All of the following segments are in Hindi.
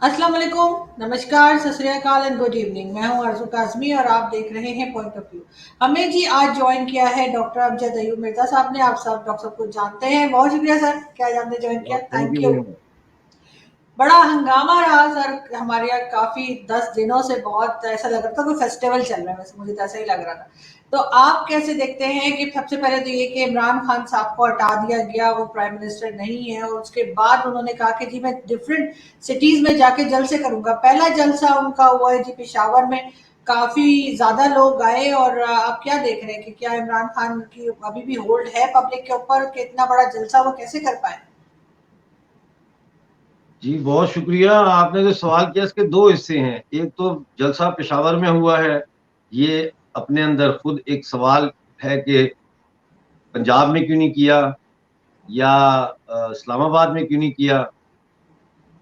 अस्सलाम वालेकुम, नमस्कार, सत श्री अकाल एंड गुड इवनिंग। मैं हूं आरज़ू काज़मी और आप देख रहे हैं पॉइंट ऑफ व्यू। हमें जी आज ज्वाइन किया है डॉक्टर अमजद अयूब मिर्ज़ा साहब ने। आप सब डॉक्टर साहब को जानते हैं। बहुत शुक्रिया सर, क्या जानते ज्वाइन किया, thank you thank you. Very much. बड़ा हंगामा रहा सर हमारे यहाँ काफ़ी 10 दिनों से। बहुत ऐसा लग रहा था कोई फेस्टिवल चल रहा है, वैसे मुझे तो ऐसा ही लग रहा था। तो आप कैसे देखते हैं कि सबसे पहले तो ये कि इमरान खान साहब को हटा दिया गया, वो प्राइम मिनिस्टर नहीं है, और उसके बाद उन्होंने कहा कि जी मैं डिफरेंट सिटीज में जाके जलसे करूंगा। पहला जलसा उनका हुआ है जी पेशावर में, काफी ज्यादा लोग आए। और आप क्या देख रहे हैं कि क्या इमरान खान की अभी भी होल्ड है पब्लिक के ऊपर कि इतना बड़ा जलसा वो कैसे कर पाए? जी बहुत शुक्रिया। आपने जो सवाल किया इसके दो हिस्से हैं। एक तो जलसा पेशावर में हुआ है, ये अपने अंदर खुद एक सवाल है कि पंजाब में क्यों नहीं किया, या इस्लामाबाद में क्यों नहीं किया,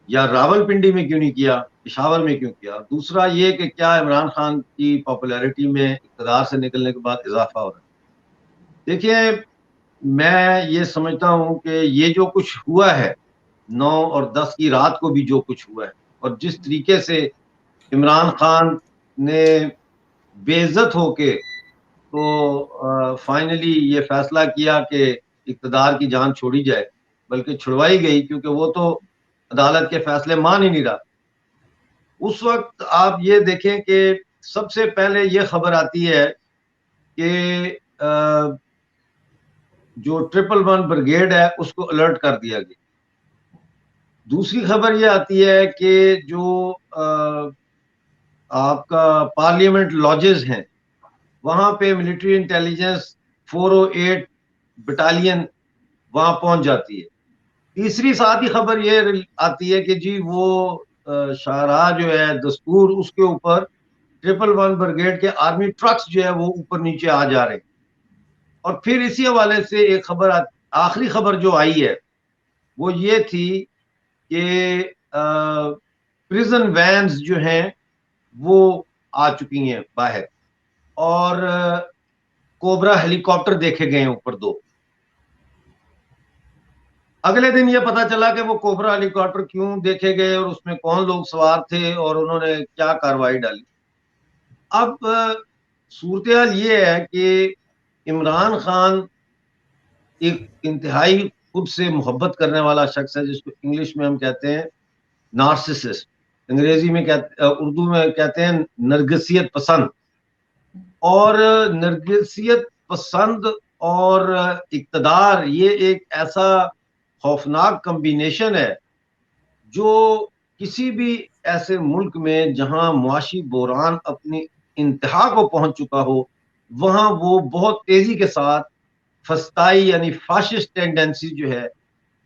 या रावलपिंडी में क्यों नहीं किया, पेशावर में क्यों किया। दूसरा ये कि क्या इमरान खान की पॉपुलैरिटी में इक़्तिदार से निकलने के बाद इजाफा हो रहा है। देखिए, मैं ये समझता हूँ कि ये जो कुछ हुआ है 9 और 10 की रात को भी जो कुछ हुआ है, और जिस तरीके से इमरान खान ने बेइज्जत होके तो फाइनली ये फैसला किया कि इक़्तिदार की जान छोड़ी जाए, बल्कि छुड़वाई गई, क्योंकि वो तो अदालत के फैसले मान ही नहीं रहा। उस वक्त आप ये देखें कि सबसे पहले ये खबर आती है कि जो 111 ब्रिगेड है उसको अलर्ट कर दिया गया। दूसरी खबर ये आती है कि जो आपका पार्लियामेंट लॉजेस हैं, वहां पे मिलिट्री इंटेलिजेंस 408 बटालियन वहां पहुंच जाती है। तीसरी साथ ही खबर ये आती है कि जी वो शाहराह जो है दस्तूर, उसके ऊपर 111 ब्रिगेड के आर्मी ट्रक्स जो है वो ऊपर नीचे आ जा रहे हैं। और फिर इसी हवाले से एक खबर आखिरी खबर जो आई है वो ये थी कि प्रिजन वैन्स जो हैं वो आ चुकी हैं बाहर, और कोबरा हेलीकॉप्टर देखे गए ऊपर दो। अगले दिन ये पता चला कि वो कोबरा हेलीकॉप्टर क्यों देखे गए और उसमें कौन लोग सवार थे और उन्होंने क्या कार्रवाई डाली। अब सूरत ये है कि इमरान खान एक इंतहाई खुद से मोहब्बत करने वाला शख्स है, जिसको इंग्लिश में हम कहते हैं नार्सिसिस्ट, अंग्रेजी में उर्दू में कहते हैं नरगिसियत पसंद। और नरगिसियत पसंद और इक़्तिदार, ये एक ऐसा खौफनाक कम्बिनेशन है जो किसी भी ऐसे मुल्क में जहां मुआशी बहरान अपनी इंतहा को पहुंच चुका हो, वहां वो बहुत तेजी के साथ फस्ताई यानी फाशिस्ट टेंडेंसी जो है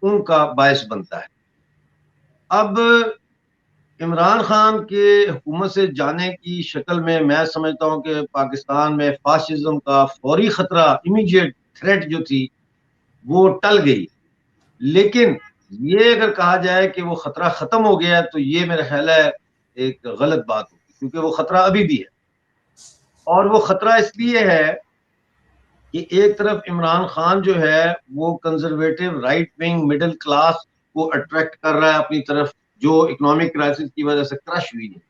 उनका बायस बनता है। अब इमरान खान के हुकूमत से जाने की शक्ल में मैं समझता हूँ कि पाकिस्तान में फाशिज्म का फौरी खतरा, इमीडिएट थ्रेट जो थी, वो टल गई। लेकिन ये अगर कहा जाए कि वो खतरा खत्म हो गया है, तो ये मेरा ख्याल है एक गलत बात होगी, क्योंकि वो खतरा अभी भी है। और वो खतरा इसलिए है कि एक तरफ इमरान खान जो है वो conservative right wing middle class को अट्रैक्ट कर रहा है अपनी तरफ, जो इकोनॉमिक क्राइसिस की वजह से क्रश हुई है।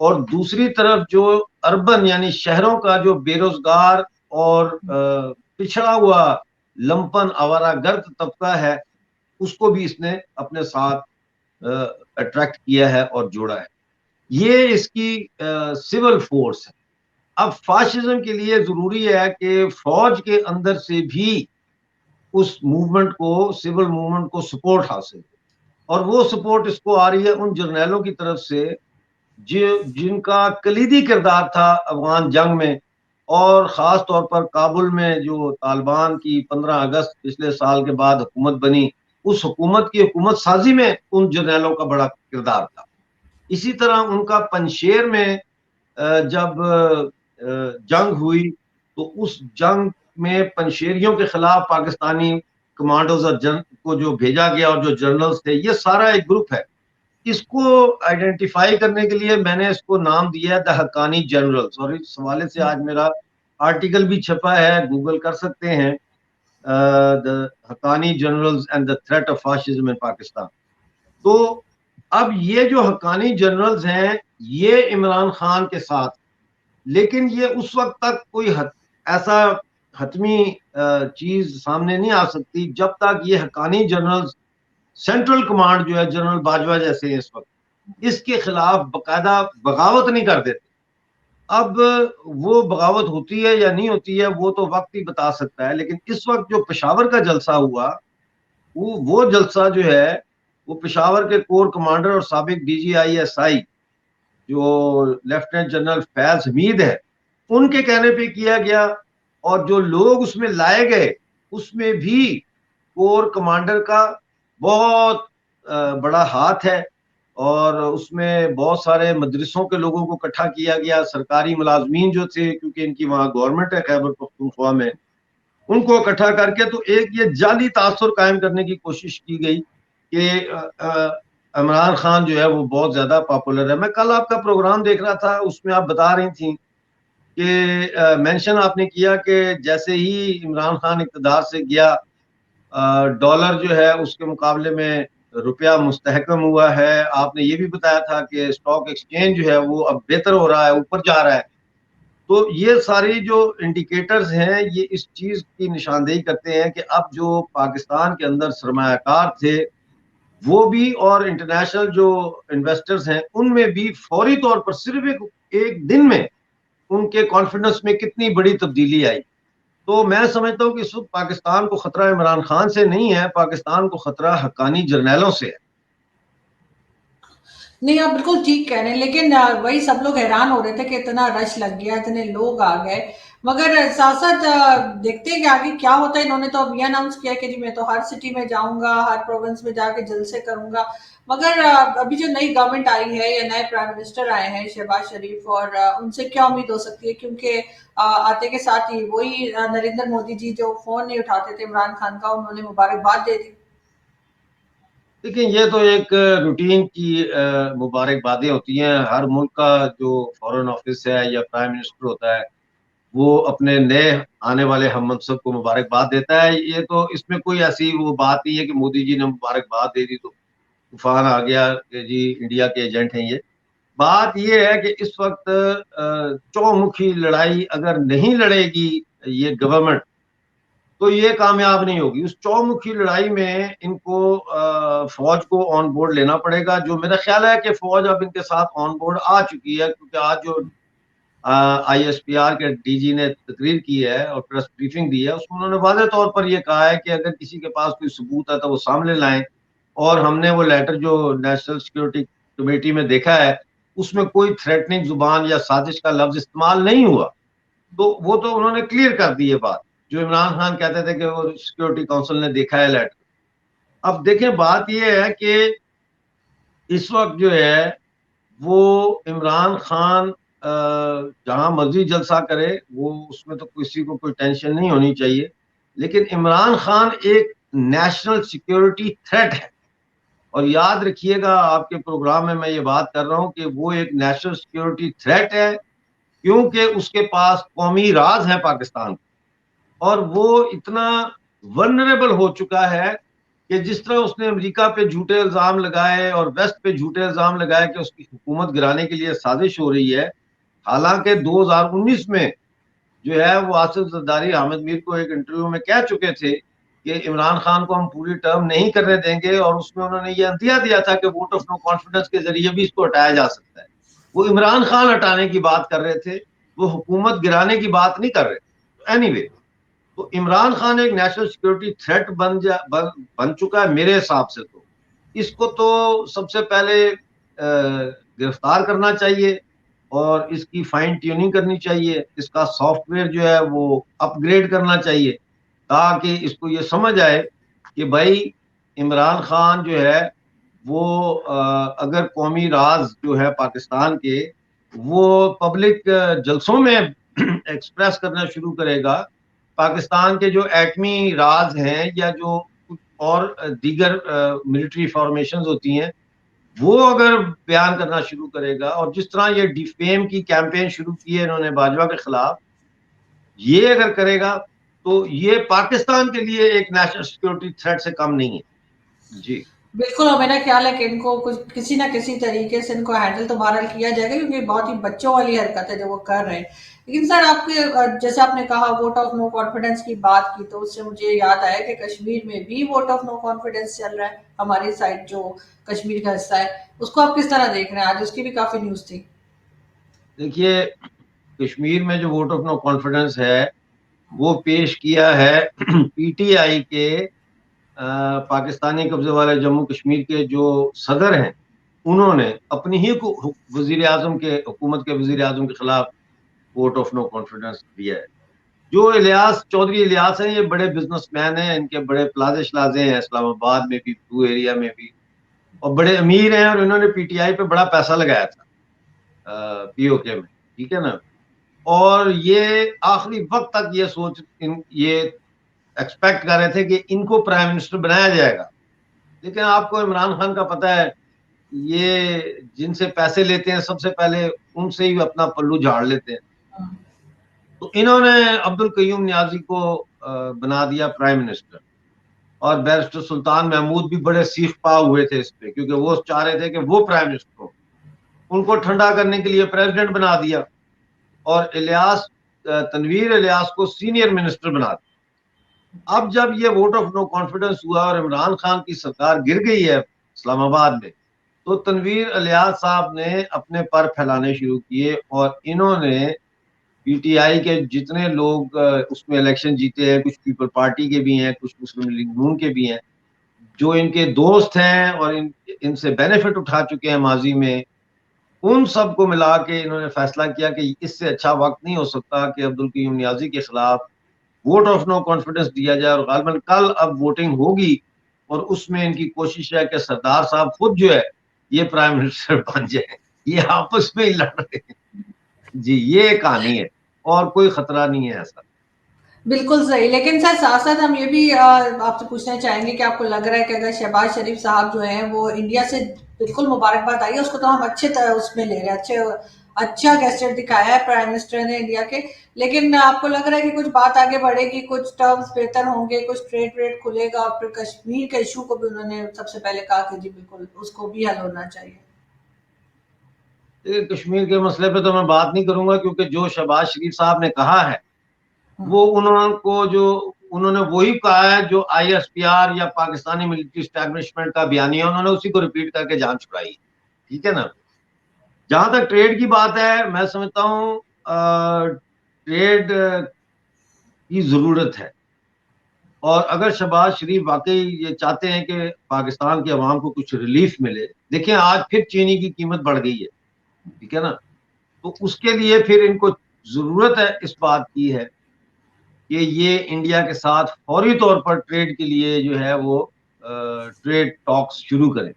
और दूसरी तरफ जो अर्बन यानी शहरों का जो बेरोजगार और पिछड़ा हुआ लंपन आवारागर्द तबका है, उसको भी इसने अपने साथ अट्रैक्ट किया है और जोड़ा है। ये इसकी सिविल फोर्स है। अब फाशिज्म के लिए जरूरी है कि फौज के अंदर से भी उस मूवमेंट को, सिविल मूवमेंट को सपोर्ट हासिल हो। और वो सपोर्ट इसको आ रही है उन जर्नैलों की तरफ से जिनका कलीदी किरदार था अफगान जंग में, और ख़ास तौर पर काबुल में जो तालिबान की 15 अगस्त पिछले साल के बाद हुकूमत बनी, उस हुकूमत की हुकूमत साजी में उन जर्नैलों का बड़ा किरदार था। इसी तरह उनका पंजशेर में जब जंग हुई, तो उस जंग में पंजशेरियों के खिलाफ पाकिस्तानी कमांडोज और को जो भेजा गया और जो जनरल्स थे, ये सारा एक ग्रुप है। इसको आइडेंटिफाई करने के लिए मैंने इसको नाम दिया है द हक्कानी जनरल्स, और इस हवाले से आज मेरा आर्टिकल भी छपा है, गूगल कर सकते हैं, the Haqqani generals and the threat of fascism in Pakistan. तो अब ये जो हक्कानी जनरल्स हैं ये इमरान खान के साथ, लेकिन ये उस वक्त तक कोई ऐसा हतमी चीज सामने नहीं आ सकती जब तक ये हक्कानी जनरल्स सेंट्रल कमांड जो है जनरल बाजवा जैसे इस वक्त इसके खिलाफ बकायदा बगावत नहीं कर देते। अब वो बगावत होती है या नहीं होती है वो तो वक्त ही बता सकता है, लेकिन इस वक्त जो पेशावर का जलसा हुआ वो जलसा जो है वो पेशावर के कोर कमांडर और साबिक DGISI जो लेफ्टिनेंट जनरल फैज हमीद है उनके कहने पे किया गया, और जो लोग उसमें लाए गए उसमें भी कोर कमांडर का बहुत बड़ा हाथ है, और उसमें बहुत सारे मदरसों के लोगों को इकट्ठा किया गया, सरकारी मुलाजमीन जो थे क्योंकि इनकी वहाँ गवर्नमेंट है खैबर पख्तूनख्वा में, उनको इकट्ठा करके तो एक ये जाली तासुर कायम करने की कोशिश की गई कि इमरान खान जो है वो बहुत ज्यादा पॉपुलर है। मैं कल आपका प्रोग्राम देख रहा था, उसमें आप बता रही थी कि मेंशन आपने किया कि जैसे ही इमरान खान इक़्तिदार से गया डॉलर जो है उसके मुकाबले में रुपया मुस्तहकम हुआ है। आपने ये भी बताया था कि स्टॉक एक्सचेंज जो है वो अब बेहतर हो रहा है, ऊपर जा रहा है। तो ये सारी जो इंडिकेटर्स हैं ये इस चीज की निशानदेही करते हैं कि अब जो पाकिस्तान के अंदर सरमायाकार थे वो भी और इंटरनेशनल जो इन्वेस्टर्स हैं उनमें भी फौरी तौर पर सिर्फ एक दिन में उनके कॉन्फिडेंस में कितनी बड़ी तब्दीली आई। तो मैं समझता हूँ कि इस वक्त पाकिस्तान को खतरा इमरान खान से नहीं है, पाकिस्तान को खतरा हक्कानी जर्नैलों से है। नहीं, आप बिल्कुल ठीक कह रहे हैं, लेकिन वही सब लोग हैरान हो रहे थे कि इतना रश लग गया, इतने लोग आ गए। मगर साथ-साथ देखते हैं कि आगे क्या होता है। इन्होंने तो अब ये अनाउंस किया कि जी मैं तो हर सिटी में जाऊँगा, हर प्रोविंस में जाके जलसे करूँगा। मगर अभी जो नई गवर्नमेंट आई है या नए प्राइम मिनिस्टर आए हैं शहबाज शरीफ, और उनसे क्या उम्मीद हो सकती है? क्योंकि आते के साथ ही वही नरेंद्र मोदी जी जो फ़ोन नहीं उठाते थे इमरान खान का, उन्होंने मुबारकबाद दे दी। देखिए ये तो एक रूटीन की मुबारकबादें होती हैं। हर मुल्क का जो फॉरेन ऑफिस है या प्राइम मिनिस्टर होता है वो अपने नए आने वाले हम मनसब को मुबारकबाद देता है। ये तो इसमें कोई ऐसी वो बात नहीं है कि मोदी जी ने मुबारकबाद दे दी तो तूफान आ गया कि जी इंडिया के एजेंट हैं। ये बात ये है कि इस वक्त चौमुखी लड़ाई अगर नहीं लड़ेगी ये गवर्नमेंट तो ये कामयाब नहीं होगी। उस चौमुखी लड़ाई में इनको फौज को ऑन बोर्ड लेना पड़ेगा, जो मेरा ख्याल है कि फौज अब इनके साथ ऑन बोर्ड आ चुकी है, क्योंकि आज जो ISPR के DG ने तकरीर की है और प्रेस ब्रीफिंग दी है उसमें उन्होंने वाज़ेह तौर पर यह कहा है कि अगर किसी के पास कोई सबूत है तो वो सामने लाएं, और हमने वो लेटर जो नेशनल सिक्योरिटी कमेटी में देखा है उसमें कोई थ्रेटनिंग जुबान या साजिश का लफ्ज इस्तेमाल नहीं हुआ। तो वो तो उन्होंने क्लियर कर दी है बात, जो इमरान खान कहते थे कि वो सिक्योरिटी काउंसिल ने देखा है लेटर। अब देखें बात यह है कि इस वक्त जो है वो इमरान खान जहां मर्जी जलसा करे वो उसमें तो किसी को कोई टेंशन नहीं होनी चाहिए, लेकिन इमरान खान एक नेशनल सिक्योरिटी थ्रेट है। और याद रखिएगा आपके प्रोग्राम में मैं ये बात कर रहा हूं कि वो एक नेशनल सिक्योरिटी थ्रेट है क्योंकि उसके पास कौमी राज है पाकिस्तान, और वो इतना वनरेबल हो चुका है कि जिस तरह उसने अमेरिका पे झूठे इल्जाम लगाए और वेस्ट पे झूठे इल्जाम लगाए कि उसकी हुकूमत गिराने के लिए साजिश हो रही है। हालांकि 2019 में जो है वो आसिफ जरदारी हामिद मीर को एक इंटरव्यू में कह चुके थे कि इमरान खान को हम पूरी टर्म नहीं करने देंगे, और उसमें उन्होंने ये अंदिया दिया था कि वोट ऑफ नो कॉन्फिडेंस के जरिए भी इसको हटाया जा सकता है। वो इमरान खान हटाने की बात कर रहे थे, वो हुकूमत गिराने की बात नहीं कर रहे। एनीवे तो इमरान खान एक नेशनल सिक्योरिटी थ्रेट बन चुका है मेरे हिसाब से। तो इसको तो सबसे पहले गिरफ्तार करना चाहिए और इसकी फाइन ट्यूनिंग करनी चाहिए, इसका सॉफ्टवेयर जो है वो अपग्रेड करना चाहिए ताकि इसको ये समझ आए कि भाई इमरान खान जो है वो अगर कौमी राज जो है पाकिस्तान के वो पब्लिक जलसों में एक्सप्रेस करना शुरू करेगा, पाकिस्तान के जो एटमी राज हैं या जो कुछ और दीगर मिलिट्री फॉर्मेशंस होती हैं वो अगर बयान करना शुरू करेगा, और जिस तरह ये डिफेम की कैंपेन शुरू की है इन्होंने बाजवा के खिलाफ, ये अगर करेगा तो ये पाकिस्तान के लिए एक नेशनल सिक्योरिटी थ्रेट से कम नहीं है। जी बिल्कुल, और मेरा ख्याल है कि इनको कुछ किसी ना किसी तरीके से इनको हैंडल तो बहरहाल किया जाएगा, क्योंकि बहुत ही बच्चों वाली हरकत है जो वो कर रहे हैं। लेकिन सर आपके जैसे आपने कहा वोट ऑफ नो कॉन्फिडेंस की बात की, तो उससे मुझे याद आया कि कश्मीर में भी वोट ऑफ नो कॉन्फिडेंस चल रहा है। हमारी साइड जो कश्मीर का हिस्सा है, उसको आप किस तरह देख रहे हैं? आज उसकी भी काफ़ी न्यूज़ थी। देखिए, कश्मीर में जो वोट ऑफ नो कॉन्फिडेंस है वो पेश किया है पीटीआई के पाकिस्तानी कब्जे वाले जम्मू कश्मीर के जो सदर हैं, उन्होंने अपनी ही वजीर आजम के हुकूमत के वजीर आजम के खिलाफ वोट ऑफ नो कॉन्फिडेंस दिया है। जो इलियास चौधरी इलियास हैं, ये बड़े बिजनेसमैन हैं, इनके बड़े प्लाजे शलाजे हैं इस्लामाबाद में भी, ब्लू एरिया में भी, और बड़े अमीर हैं, और इन्होंने पीटीआई पे बड़ा पैसा लगाया था पीओके में, ठीक है ना। और ये आखिरी वक्त तक ये ये एक्सपेक्ट कर रहे थे कि इनको प्राइम मिनिस्टर बनाया जाएगा। लेकिन आपको इमरान खान का पता है, ये जिनसे पैसे लेते हैं सबसे पहले उनसे ही अपना पल्लू झाड़ लेते हैं। तो इन्होंने अब्दुल कयूम नियाजी को बना दिया प्राइम मिनिस्टर, और बैरिस्टर सुल्तान महमूद भी बड़े सीख पा हुए थे इस पे, क्योंकि वो चाह रहे थे कि वो प्राइम मिनिस्टर हो। उनको ठंडा करने के लिए प्रेसिडेंट बना दिया, और इलियास तनवीर इलियास को सीनियर मिनिस्टर बना दिया। अब जब ये वोट ऑफ नो कॉन्फिडेंस हुआ और इमरान खान की सरकार गिर गई है इस्लामाबाद में, तो तनवीर इलियास साहब ने अपने पर फैलाने शुरू किए, और इन्होंने पीटीआई के जितने लोग उसमें इलेक्शन जीते हैं, कुछ पीपल पार्टी के भी हैं, कुछ मुस्लिम लीग नून के भी हैं, जो इनके दोस्त हैं और इनसे बेनिफिट उठा चुके हैं माजी में, उन सबको मिला के इन्होंने फैसला किया कि इससे अच्छा वक्त नहीं हो सकता कि अब्दुल कयूम नियाजी के खिलाफ वोट ऑफ नो कॉन्फिडेंस दिया जाए। और गालबन कल अब वोटिंग होगी, और उसमें इनकी कोशिश है कि सरदार साहब खुद जो है ये प्राइम मिनिस्टर बन जाए। ये आपस में ही लड़ रहे हैं। जी, ये कहानी है, और कोई खतरा नहीं है ऐसा। बिल्कुल सही। लेकिन सर साथ-साथ हम ये भी आपसे पूछना चाहेंगे कि आपको लग रहा है कि अगर शहबाज शरीफ साहब जो हैं वो इंडिया से बिल्कुल मुबारकबाद आई है, उसको तो हम अच्छे तरह उसमें ले रहे हैं, अच्छा गेस्चर दिखाया है प्राइम मिनिस्टर ने इंडिया के। लेकिन आपको लग रहा है कि कुछ बात आगे बढ़ेगी, कुछ टर्म्स बेहतर होंगे, कुछ ट्रेड व्रेड खुलेगा, और फिर कश्मीर के इश्यू को भी उन्होंने सबसे पहले कहा कि जी बिल्कुल उसको भी हल होना चाहिए। देखिए, कश्मीर के मसले पे तो मैं बात नहीं करूंगा, क्योंकि जो शहबाज शरीफ साहब ने कहा है हुँ। वो उन्होंने वही कहा है जो आईएसपीआर या पाकिस्तानी मिलिट्री स्टैब्लिशमेंट का बयानिया, उन्होंने उसी को रिपीट करके जान छुड़ाई है, ठीक है ना। जहां तक ट्रेड की बात है, मैं समझता हूँ ट्रेड की जरूरत है, और अगर शहबाज शरीफ वाकई ये चाहते हैं कि पाकिस्तान की आवाम को कुछ रिलीफ मिले, देखिए आज फिर चीनी की कीमत बढ़ गई है, ठीक है ना। तो उसके लिए फिर इनको जरूरत है इस बात की है कि ये इंडिया के साथ फौरी तौर पर ट्रेड के लिए जो है वो ट्रेड टॉक्स शुरू करें।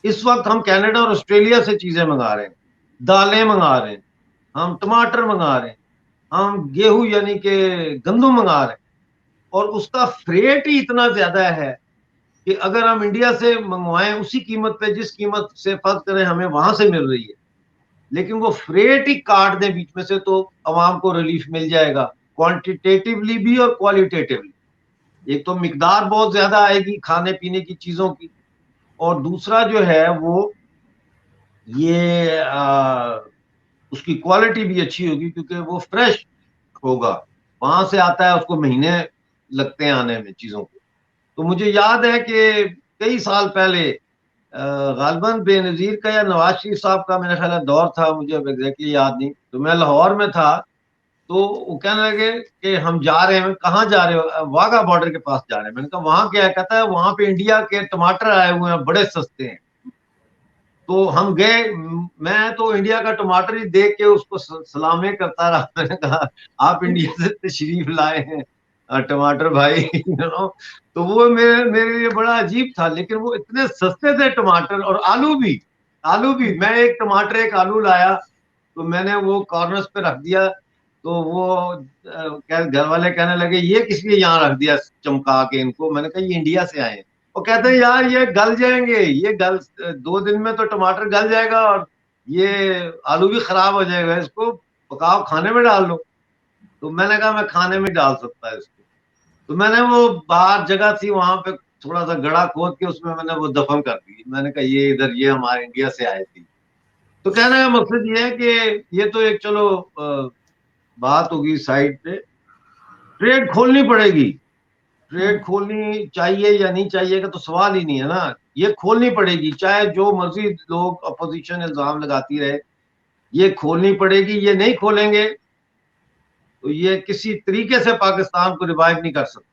इस वक्त हम कनाडा और ऑस्ट्रेलिया से चीजें मंगा रहे हैं, दालें मंगा रहे हैं, हम टमाटर मंगा रहे हैं, हम गेहूं यानी कि गंदम मंगा रहे हैं, और उसका फ्रेट ही इतना ज्यादा है कि अगर हम इंडिया से मंगवाएं उसी कीमत पे जिस कीमत से फर्ज करें हमें वहां से मिल रही है, लेकिन वो फ्रेट ही काट दें बीच में से, तो अवाम को रिलीफ मिल जाएगा, क्वांटिटेटिवली भी और क्वालिटेटिवली। एक तो मिकदार बहुत ज्यादा आएगी खाने पीने की चीजों की, और दूसरा जो है वो ये उसकी क्वालिटी भी अच्छी होगी, क्योंकि वो फ्रेश होगा, वहां से आता है, उसको महीने लगते हैं आने में चीजों को। तो मुझे याद है कि कई साल पहले गालबन बेनजीर का या नवाज शरीफ साहब का मेरा ख्याल है दौर था, मुझे अब एग्जैक्टली याद नहीं, तो मैं लाहौर में था। तो वो कहने लगे कि हम जा रहे हैं। कहाँ जा रहे हो? वाघा बॉर्डर के पास जा रहे हैं। मैंने कहा वहां क्या है? कहता है वहां पे इंडिया के टमाटर आए हुए हैं, बड़े सस्ते हैं। तो हम गए, मैं तो इंडिया का टमाटर ही देख के उसको सलामे करता रहा। मैंने कहा आप इंडिया से तशरीफ लाए हैं टमाटर भाई, तो वो मेरे मेरे लिए बड़ा अजीब था, लेकिन वो इतने सस्ते थे टमाटर, और आलू भी मैं एक टमाटर एक आलू लाया, तो मैंने वो कॉर्नर्स पे रख दिया। तो वो घर वाले कहने लगे ये किस लिए यहाँ रख दिया चमका के इनको? मैंने कहा ये इंडिया से आए हैं। वो कहते हैं यार ये गल जाएंगे, ये गल 2 दिन में तो टमाटर गल जाएगा, और ये आलू भी खराब हो जाएगा, इसको पकाओ खाने में डाल लो। तो मैंने कहा मैं खाने में डाल सकता है इसको। तो मैंने वो बाहर जगह थी वहां पे थोड़ा सा गड़ा खोद के उसमें मैंने वो दफन कर दी। मैंने कहा ये इधर, ये हमारे इंडिया से आए थे। तो कहने का मकसद ये है कि ये तो एक चलो बात होगी साइड पे। ट्रेड खोलनी पड़ेगी। ट्रेड खोलनी चाहिए या नहीं चाहिए का तो सवाल ही नहीं है ना। ये खोलनी पड़ेगी, चाहे जो मर्जी लोग अपोजिशन इल्जाम लगाती रहे, ये खोलनी पड़ेगी। ये नहीं खोलेंगे तो ये किसी तरीके से पाकिस्तान को रिवाइव नहीं कर सकते।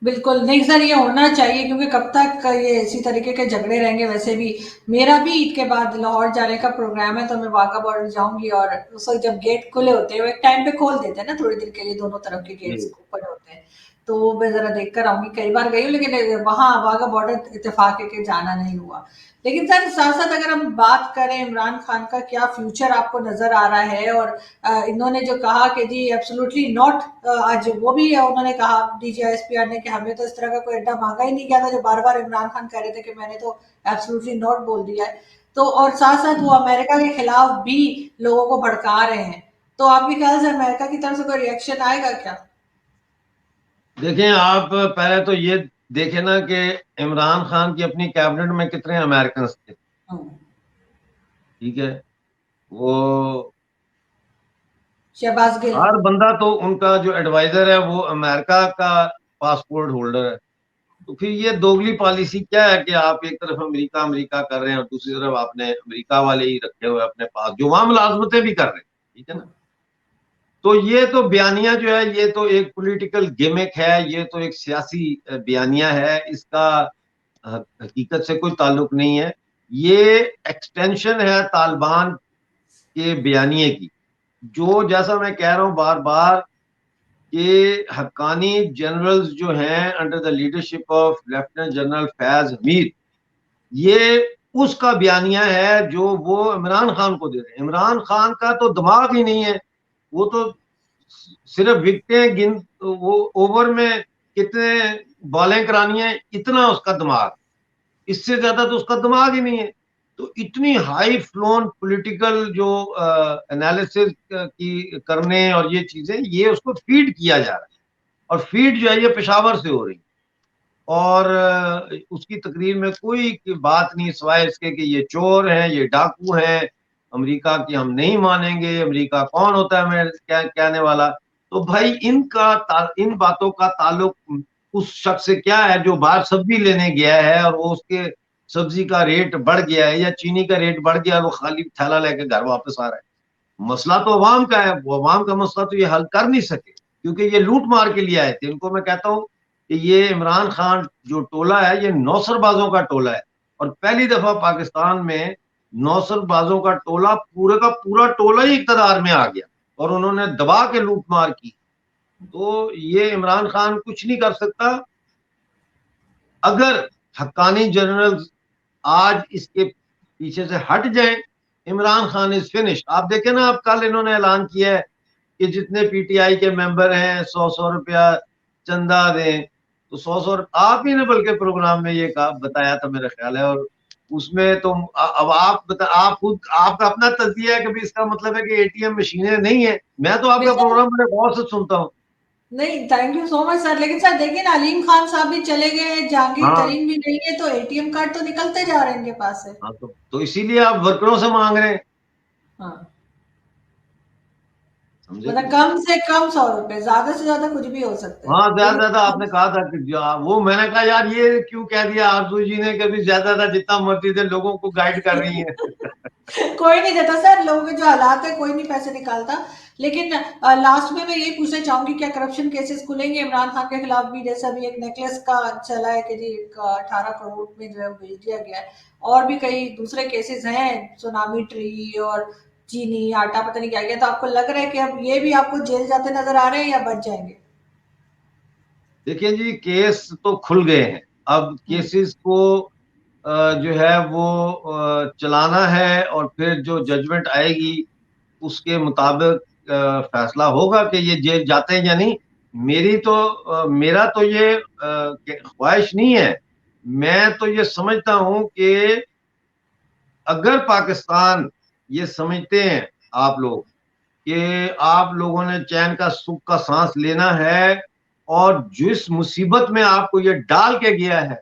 बिल्कुल नहीं सर, ये होना चाहिए, क्योंकि कब तक ये इसी तरीके के झगड़े रहेंगे। वैसे भी मेरा भी ईद के बाद लाहौर जाने का प्रोग्राम है, तो मैं वाघा बॉर्डर जाऊंगी, और उस वक्त जब गेट खुले होते हैं, वो एक टाइम पे खोल देते हैं ना थोड़ी देर के लिए, दोनों तरफ के गेट्स जी। ओपन होते हैं, तो वो मैं जरा देख कर आऊंगी। कई बार गई हूँ, लेकिन वहां वाघा बॉर्डर इत्तेफाक है कि जाना नहीं हुआ। लेकिन सर साथ साथ अगर हम बात करें इमरान खान का, क्या फ्यूचर आपको नजर आ रहा है? और इन्होंने जो कहा कि जी एब्सोल्युटली नॉट, आज वो भी उन्होंने कहा डीजीआईएसपीआर ने कि हमें तो इस तरह का कोई अड्डा मांगा ही नहीं गया था, जो बार बार इमरान खान कह रहे थे कि मैंने तो एब्सोल्युटली नॉट बोल दिया है। तो और साथ साथ वो अमेरिका के खिलाफ भी लोगों को भड़का रहे हैं। तो आपके ख्याल से अमेरिका की तरफ से कोई रिएक्शन आएगा क्या? देखें, आप पहले तो ये देखें ना कि इमरान खान की अपनी कैबिनेट में कितने अमेरिकन थे। हम्म, ठीक है। वो शहबाज गिल। हर बंदा तो उनका जो एडवाइजर है वो अमेरिका का पासपोर्ट होल्डर है। तो फिर ये दोगली पॉलिसी क्या है कि आप एक तरफ अमेरिका अमेरिका कर रहे हैं और दूसरी तरफ आपने अमेरिका वाले ही रखे हुए अपने पास, जो वहां मुलाजमतें भी कर रहे हैं। ठीक है ना। तो ये तो बयानिया जो है, ये तो एक पॉलिटिकल गिमिक है, ये तो एक सियासी बयानिया है। इसका हकीकत से कोई ताल्लुक नहीं है। ये एक्सटेंशन है तालिबान के बयानिए की। जो जैसा मैं कह रहा हूं बार बार कि हक्कानी जनरल्स जो हैं under the leadership of lieutenant general Faiz Hamid, ये उसका बयानिया है जो वो इमरान खान को दे रहे हैं। इमरान खान का तो दिमाग ही नहीं है। वो तो सिर्फ विकटें गिन, वो ओवर में कितने बॉलें करानी है, इतना उसका दिमाग। इससे ज्यादा तो उसका दिमाग ही नहीं है। तो इतनी हाई फ्लोन पॉलिटिकल जो एनालिसिस की करने और ये चीजें, ये उसको फीड किया जा रहा है। और फीड जो है ये पेशावर से हो रही है। और उसकी तकरीर में कोई बात नहीं सिवाय इसके कि ये चोर हैं, ये डाकू हैं, अमेरिका की हम नहीं मानेंगे, अमेरिका कौन होता है हमें क्या कहने वाला। तो भाई इन बातों का ताल्लुक उस शख्स से क्या है जो बाहर सब्जी लेने गया है और वो उसके सब्जी का रेट बढ़ गया है या चीनी का रेट बढ़ गया और वो खाली थैला लेकर घर वापस आ रहा है। मसला तो अवाम का है। वो अवाम का मसला तो ये हल कर नहीं सके, क्योंकि ये लूट मार के लिए आए थे। इनको मैं कहता हूँ कि ये इमरान खान जो टोला है ये नौसरबाजों का टोला है। और पहली दफा पाकिस्तान में नौसरबाजों का टोला, पूरे का पूरा टोला ही इक्तदार में आ गया और उन्होंने दबा के लूट मार की। तो ये इमरान खान कुछ नहीं कर सकता। अगर हक्कानी जनरल आज इसके पीछे से हट जाए, इमरान खान इज फिनिश। आप देखें ना, अब कल इन्होंने ऐलान किया है कि जितने पीटीआई के मेंबर हैं 100-100 रुपया चंदा दें। तो 100-100 आप ही ने बल्कि प्रोग्राम में ये कहा, बताया था मेरा ख्याल है। और उसमें तो अब आप बता, आप खुद आपका अपना तज्जिया है कि भी इसका मतलब है कि एटीएम मशीनें नहीं है। मैं तो आपका बेशक, प्रोग्राम बड़े गौर से सुनता हूँ। नहीं thank you so much sir, लेकिन सर देखिए ना, अलीम खान साहब भी चले गए, जहांगीर हाँ। तरीन भी नहीं है, तो एटीएम कार्ड तो निकलते जा रहे हैं इनके पास से। हाँ, तो इसीलिए आप वर्करों से मांग रहे हैं। हाँ, समझे कि मतलब नहीं। कम से कम 100 रुपए, ज्यादा से ज्यादा कुछ भी हो सकता है, हाँ, ज्यादा लेकिन ज्यादा आपने कहा था कि वो मैंने कहा यार ये क्यों कह दिया आरजू जी ने, कभी ज्यादा ज्यादा जितना मर्जी दे, लोगों को गाइड कर रही है। कोई नहीं देता सर, लोगों के जो हालात है कोई नहीं पैसे निकालता। लेकिन लास्ट में मैं यही पूछना चाहूंगी, क्या करप्शन केसेस खुलेंगे इमरान खान के खिलाफ भी? जैसा अभी एक नेकलेस का चला है कि जी 18 करोड़ में जो है वो भेज दिया गया है, और भी कई दूसरे केसेस हैं, सुनामी ट्री और चीनी आटा पता नहीं क्या गया। तो आपको लग रहा है कि अब ये भी आपको जेल जाते नजर आ रहे हैं या बच जाएंगे? देखिए जी, केस तो खुल गए हैं। अब हम्म, केसेस को जो है वो चलाना है और फिर जो जजमेंट आएगी उसके मुताबिक फैसला होगा कि ये जेल जाते हैं या नहीं। मेरा तो ये ख्वाहिश नहीं है। मैं तो ये समझता हूं कि अगर पाकिस्तान ये समझते हैं आप लोग कि आप लोगों ने चैन का सुख का सांस लेना है और जिस मुसीबत में आपको ये डाल के गया है,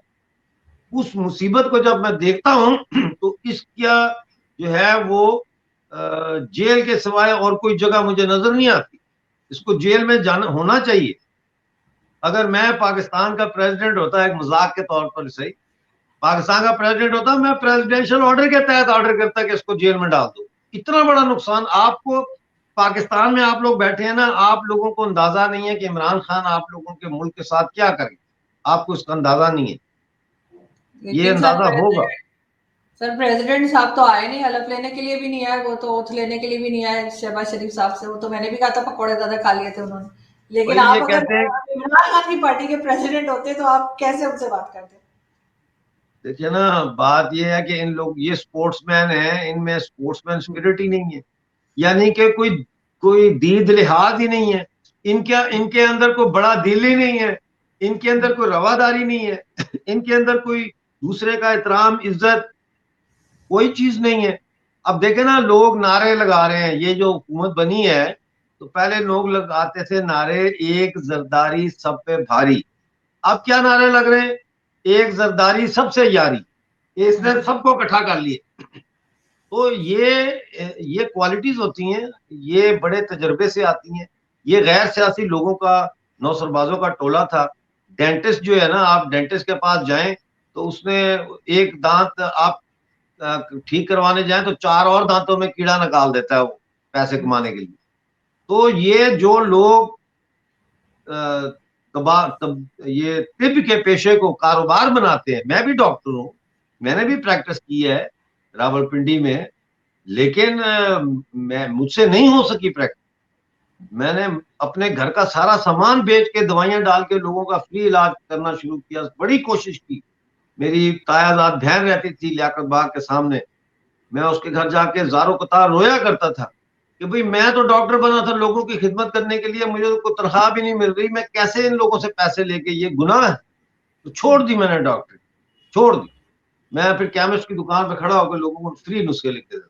उस मुसीबत को जब मैं देखता हूं तो इसका जो है वो जेल के सिवाय और कोई जगह मुझे नजर नहीं आती। इसको जेल में जाना होना चाहिए। अगर मैं पाकिस्तान का प्रेसिडेंट होता, एक मजाक के तौर पर सही, पाकिस्तान का प्रेसिडेंट होता, मैं प्रेसिडेंशियल ऑर्डर के तहत ऑर्डर करता कि इसको जेल में डाल दो। इतना बड़ा नुकसान आपको, पाकिस्तान में आप लोग बैठे हैं ना, आप लोगों को अंदाजा नहीं है कि इमरान खान आप लोगों के मुल्क के साथ क्या करेंगे। आपको इसका अंदाजा नहीं है, ये लेकिन अंदाजा होगा। सर प्रेसिडेंट साहब तो आए नहीं, हलफ लेने के लिए भी नहीं आए, वो तो ओथ लेने के लिए भी नहीं आए शहबाज शरीफ साहब से। वो तो मैंने भी कहा था पकौड़े ज्यादा खा लिए थे उन्होंने। लेकिन भाई ये आप अगर कहते हैं, इमरान खान की पार्टी के प्रेसिडेंट होते तो आप कैसे उनसे बात करते? देखिए ना, बात ये है कि इन लोग ये स्पोर्ट्समैन हैं, इनमें स्पोर्ट्समैन स्पिरिट ही नहीं है, यानी कि कोई कोई दीद लिहाज ही नहीं है। इनके इनके अंदर कोई बड़ा दिल ही नहीं है, इनके अंदर कोई रवादारी नहीं है, इनके अंदर कोई दूसरे का एहतराम, इज्जत, कोई चीज नहीं है। अब देखे ना, लोग नारे लगा रहे हैं, ये जो हुकूमत बनी है तो पहले लोग लगाते थे नारे, एक जरदारी सब पे भारी। अब क्या नारे लग रहे हैं? एक जरदारी सबसे यारी। इसने सबको इकट्ठा कर लिया। तो ये क्वालिटीज होती हैं, ये बड़े तजर्बे से आती हैं। ये गैर सियासी लोगों का, नौसरबाजों का टोला था। डेंटिस्ट जो है ना, आप डेंटिस्ट के पास जाएं तो उसने एक दांत आप ठीक करवाने जाएं तो चार और दांतों में कीड़ा निकाल देता है वो, पैसे कमाने के लिए। तो ये जो लोग ये तिब के पेशे को कारोबार बनाते हैं, मैं भी डॉक्टर हूं, मैंने भी प्रैक्टिस की है रावलपिंडी में, लेकिन मैं मुझसे नहीं हो सकी प्रैक्टिस। मैंने अपने घर का सारा सामान बेच के, दवाइयां डाल के लोगों का फ्री इलाज करना शुरू किया, बड़ी कोशिश की। मेरी तायाजाद बहन रहती थी लियाकत बाग के सामने, मैं उसके घर जाके ज़ारो कतार रोया करता था कि भाई मैं तो डॉक्टर बना था लोगों की खिदमत करने के लिए, मुझे तो कोई तनख्वाह भी नहीं मिल रही, मैं कैसे इन लोगों से पैसे लेके, ये गुनाह है। तो छोड़ दी मैंने डॉक्टरी, छोड़ दी। मैं फिर केमिस्ट की दुकान पर खड़ा होकर लोगों को फ्री नुस्खे लिख देता,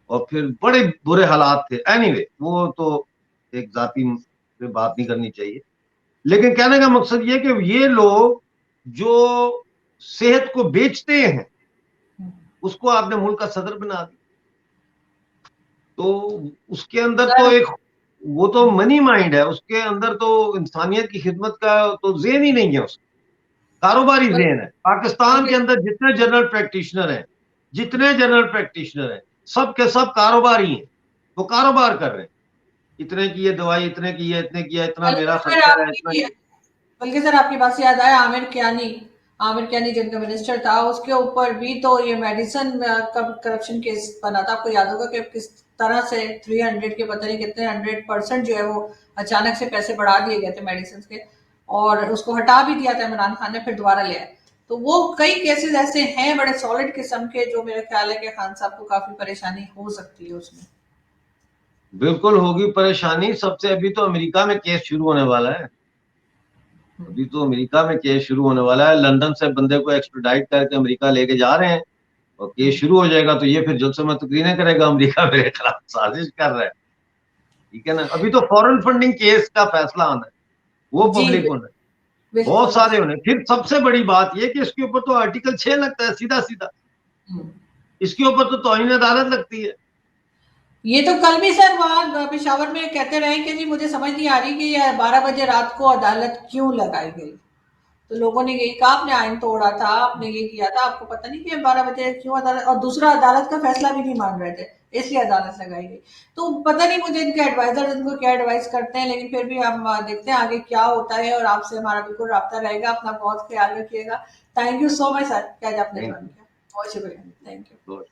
और फिर बड़े बुरे हालात थे। एनीवे, वो तो एक जाति पे बात नहीं करनी चाहिए। लेकिन कहने का मकसद ये कि ये लोग जो सेहत को बेचते हैं, उसको आपने मुल्क का सदर बना दिया। तो उसके अंदर तो सर एक, वो तो मनी माइंड है, उसके अंदर तो इंसानियत की खिदमत का तो ज़हन ही नहीं है, उसका कारोबारी ज़हन है। पाकिस्तान के अंदर जितने जनरल प्रैक्टिशनर हैं, जितने जनरल प्रैक्टिशनर हैं, सब के सब कारोबारी हैं। वो कारोबार कर रहे हैं, इतने की ये दवाई, इतने की ये, इतने की, इतना मेरा खर्चा है, इतना। बल्कि सर आपकी बात से याद आया, आमिर कियानी जिनका मिनिस्टर था, उसके ऊपर भी तो ये मेडिसिन करप्शन केस बना था। आपको याद होगा कि किस तरह से 300 के पता नहीं कितने 100% जो है वो अचानक से पैसे बढ़ा दिए गए थे मेडिसिन के, और उसको हटा भी दिया था इमरान खान ने, फिर दोबारा ले आए। तो वो कई केसेस ऐसे हैं बड़े सॉलिड किस्म के, जो मेरा ख्याल है कि खान साहब को काफी परेशानी हो सकती है उसमें। बिल्कुल होगी परेशानी। सबसे अभी तो अमेरिका में केस शुरू होने वाला है, अभी तो अमेरिका में केस शुरू होने वाला है। लंदन से बंदे को एक्सट्राडाइट करके अमेरिका लेके जा रहे हैं, और केस शुरू हो जाएगा तो ये फिर जल्द से मैं तकरीरें करेगा, अमेरिका मेरे खिलाफ साजिश कर रहा है। ठीक है ना, अभी तो फॉरेन फंडिंग केस का फैसला आना है, वो जी पब्लिक होना है, बहुत बिल्कुल। सारे होने। फिर सबसे बड़ी बात ये कि इसके ऊपर तो आर्टिकल 6 लगता है सीधा सीधा, इसके ऊपर तो तौहीन अदालत लगती है। ये तो कल भी सर वहाँ पेशावर में कहते रहे कि जी मुझे समझ नहीं आ रही कि ये 12 बजे रात को अदालत क्यों लगाई गई। तो लोगों ने यही कहा आपने आइन तोड़ा था, आपने ये किया था, आपको पता नहीं कि 12 बजे क्यों अदालत, और दूसरा अदालत का फैसला भी नहीं मान रहे थे, इसलिए अदालत लगाई गई। तो पता नहीं मुझे इनके एडवाइजर इनको क्या एडवाइस करते हैं, लेकिन फिर भी हम देखते हैं आगे क्या होता है, और आपसे हमारा बिल्कुल राब्ता रहेगा। अपना बहुत ख्याल रखिएगा। Thank you so much sir कि आज आपने ज्वाइन किया। बहुत शुक्रिया। Thank you.